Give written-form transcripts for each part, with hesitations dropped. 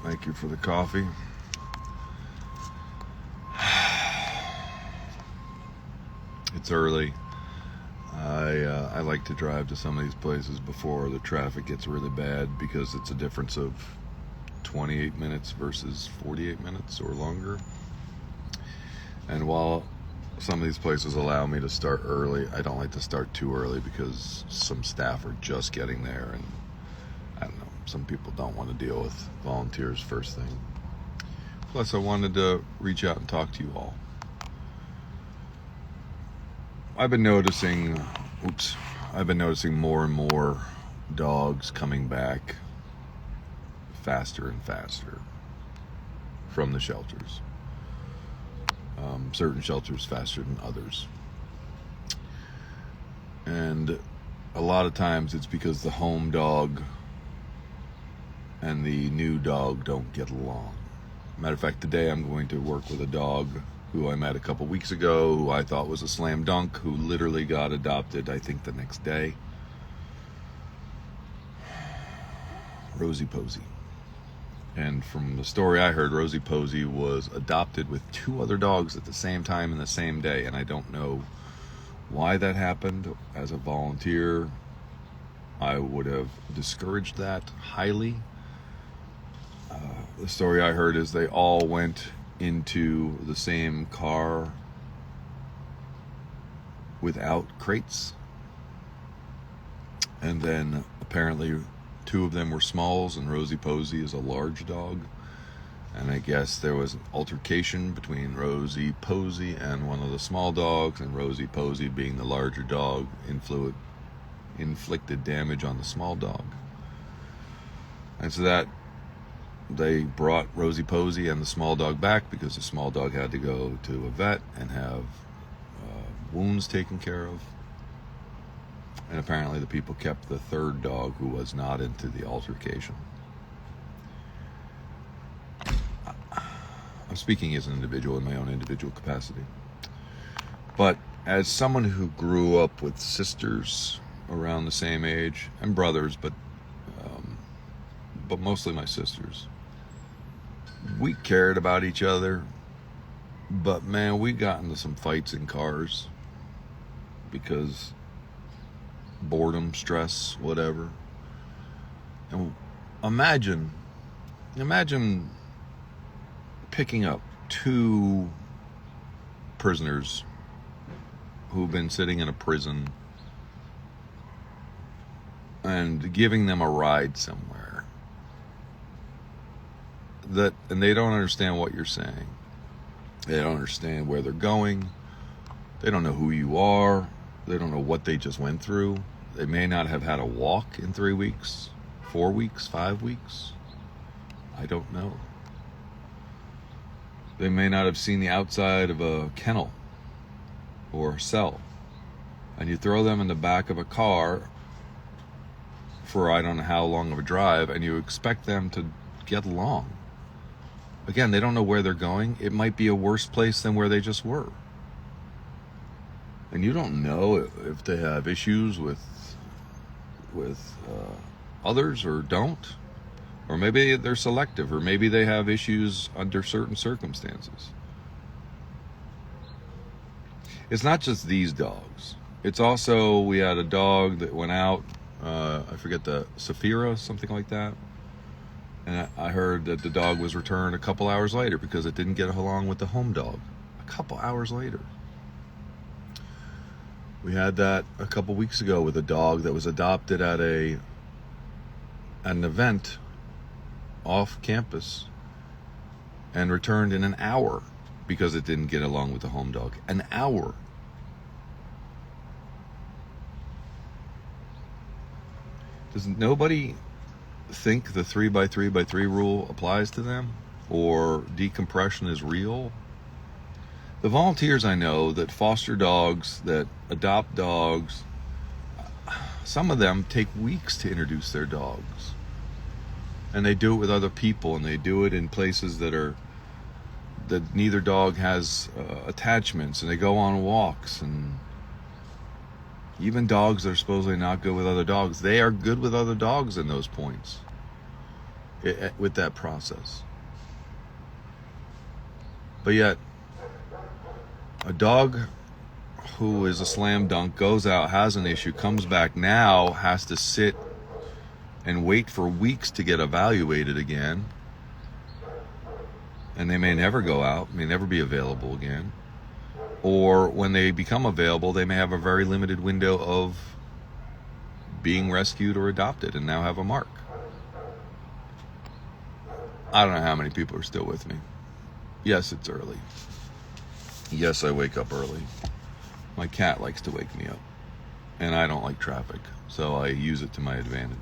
Thank you for the coffee. It's early. I like to drive to some of these places before the traffic gets really bad because it's a difference of 28 minutes versus 48 minutes or longer. And while some of these places allow me to start early, I don't like to start too early because some staff are just getting there, and I don't know, some people don't want to deal with volunteers first thing. Plus, I wanted to reach out and talk to you all. I've been noticing more and more dogs coming back faster and faster from the shelters. Certain shelters faster than others. And a lot of times it's because the home dog and the new dog don't get along. Matter of fact, today I'm going to work with a dog who I met a couple weeks ago, who I thought was a slam dunk, who literally got adopted, I think, the next day. Rosie Posey. And from the story I heard, Rosie Posey was adopted with 2 other dogs at the same time in the same day, and I don't know why that happened. As a volunteer, I would have discouraged that highly. The story I heard is they all went into the same car without crates, and then apparently 2 of them were smalls, and Rosie Posey is a large dog, and I guess there was an altercation between Rosie Posey and one of the small dogs, and Rosie Posey, being the larger dog, inflicted damage on the small dog. And so that they brought Rosie Posey and the small dog back because the small dog had to go to a vet and have wounds taken care of. And apparently the people kept the 3rd dog, who was not into the altercation. I'm speaking as an individual in my own individual capacity. But as someone who grew up with sisters around the same age, and brothers, but mostly my sisters, we cared about each other, but man, we got into some fights in cars because boredom, stress, whatever. And imagine picking up 2 prisoners who've been sitting in a prison and giving them a ride somewhere. And they don't understand what you're saying. They don't understand where they're going. They don't know who you are. They don't know what they just went through. They may not have had a walk in 3 weeks, 4 weeks, 5 weeks. I don't know. They may not have seen the outside of a kennel or a cell. And you throw them in the back of a car for I don't know how long of a drive, and you expect them to get along. Again, they don't know where they're going. It might be a worse place than where they just were. And you don't know if they have issues with others or don't. Or maybe they're selective, or maybe they have issues under certain circumstances. It's not just these dogs. It's also, we had a dog that went out, I forget, the Saphira, something like that. And I heard that the dog was returned a couple hours later because it didn't get along with the home dog. A couple hours later. We had that a couple weeks ago with a dog that was adopted at an event off campus and returned in an hour because it didn't get along with the home dog. An hour. Does nobody think the 3x3x3 rule applies to them, or decompression is real? The volunteers I know that foster dogs, that adopt dogs, some of them take weeks to introduce their dogs, and they do it with other people, and they do it in places that neither dog has attachments, and they go on walks. And even dogs that are supposedly not good with other dogs, they are good with other dogs in those points. with that process. But yet, a dog who is a slam dunk goes out, has an issue, comes back, now has to sit and wait for weeks to get evaluated again, and they may never go out, may never be available again, or when they become available, they may have a very limited window of being rescued or adopted and now have a mark. I don't know how many people are still with me. Yes, it's early. Yes, I wake up early. My cat likes to wake me up, and I don't like traffic, so I use it to my advantage.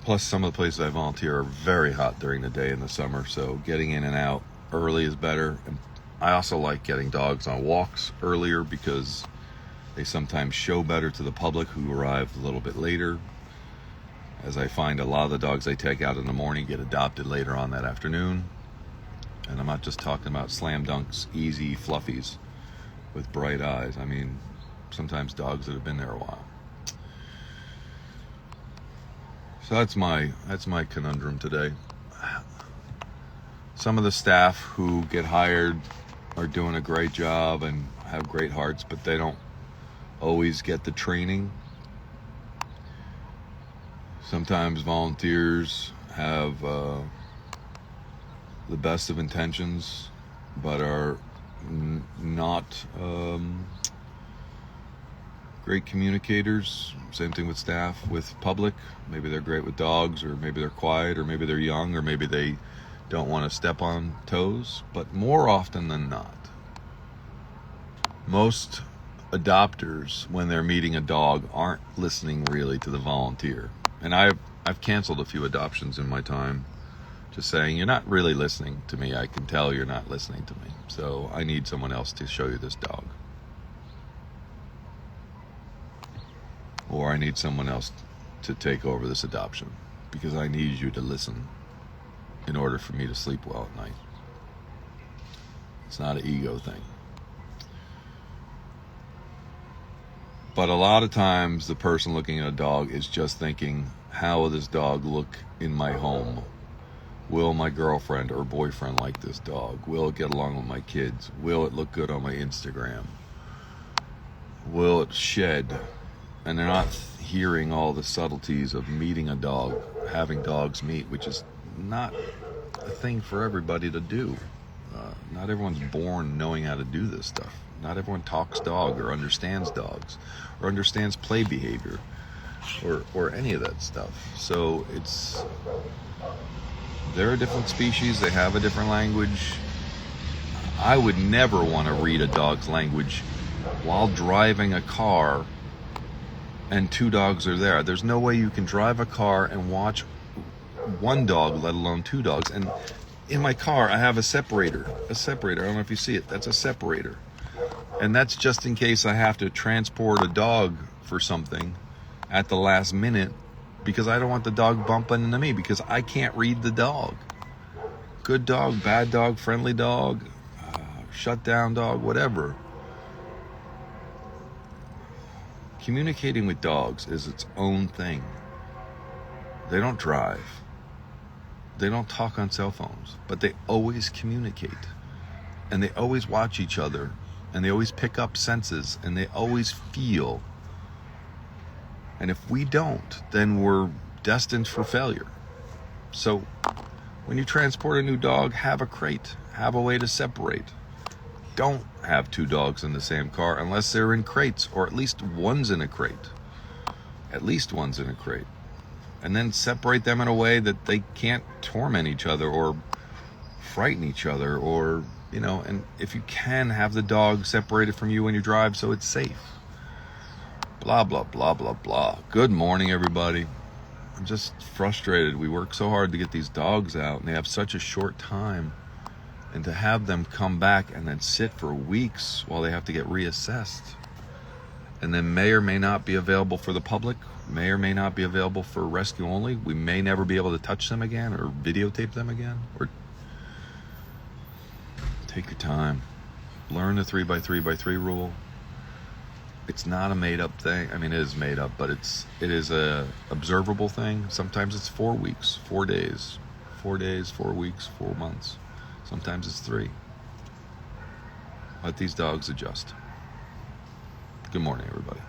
Plus, some of the places I volunteer are very hot during the day in the summer, so getting in and out early is better. And I also like getting dogs on walks earlier because they sometimes show better to the public who arrive a little bit later, as I find a lot of the dogs I take out in the morning get adopted later on that afternoon. And I'm not just talking about slam dunks, easy fluffies with bright eyes. I mean, sometimes dogs that have been there a while. So that's my conundrum today. Some of the staff who get hired are doing a great job and have great hearts, but they don't always get the training. Sometimes volunteers have the best of intentions, but are not great communicators. Same thing with staff, with public. Maybe they're great with dogs, or maybe they're quiet, or maybe they're young, or maybe they don't want to step on toes. But more often than not, most adopters, when they're meeting a dog, aren't listening really to the volunteer. And I've canceled a few adoptions in my time, just saying, you're not really listening to me. I can tell you're not listening to me. So I need someone else to show you this dog. Or I need someone else to take over this adoption, because I need you to listen in order for me to sleep well at night. It's not an ego thing. But a lot of times the person looking at a dog is just thinking, how will this dog look in my home? Will my girlfriend or boyfriend like this dog? Will it get along with my kids? Will it look good on my Instagram? Will it shed? And they're not hearing all the subtleties of meeting a dog, having dogs meet, which is not a thing for everybody to do. Not everyone's born knowing how to do this stuff. Not everyone talks dog or understands dogs or understands play behavior or any of that stuff. So they're a different species. They have a different language. I would never want to read a dog's language while driving a car and two dogs are there. There's no way you can drive a car and watch one dog, let alone two dogs. And in my car, I have a separator. I don't know if you see it. That's a separator. And that's just in case I have to transport a dog for something at the last minute, because I don't want the dog bumping into me, because I can't read the dog. Good dog, bad dog, friendly dog, shut down dog, whatever. Communicating with dogs is its own thing. They don't drive. They don't talk on cell phones, but they always communicate. And they always watch each other, and they always pick up senses, and they always feel. And if we don't, then we're destined for failure. So when you transport a new dog, have a crate, have a way to separate. Don't have two dogs in the same car unless they're in crates, or at least one's in a crate. At least one's in a crate. And then separate them in a way that they can't torment each other or frighten each other, or, and if you can, have the dog separated from you when you drive so it's safe. Blah, blah, blah, blah, blah. Good morning, everybody. I'm just frustrated. We work so hard to get these dogs out, and they have such a short time. And to have them come back and then sit for weeks while they have to get reassessed, and then may or may not be available for the public, may or may not be available for rescue only. We may never be able to touch them again or videotape them again. Or take your time. Learn the 3x3x3 rule. it's not a made up thing. I mean, it is made up, but it is a observable thing. Sometimes it's 4 weeks, 4 days, 4 days, 4 weeks, 4 months. Sometimes it's 3. Let these dogs adjust. Good morning, everybody.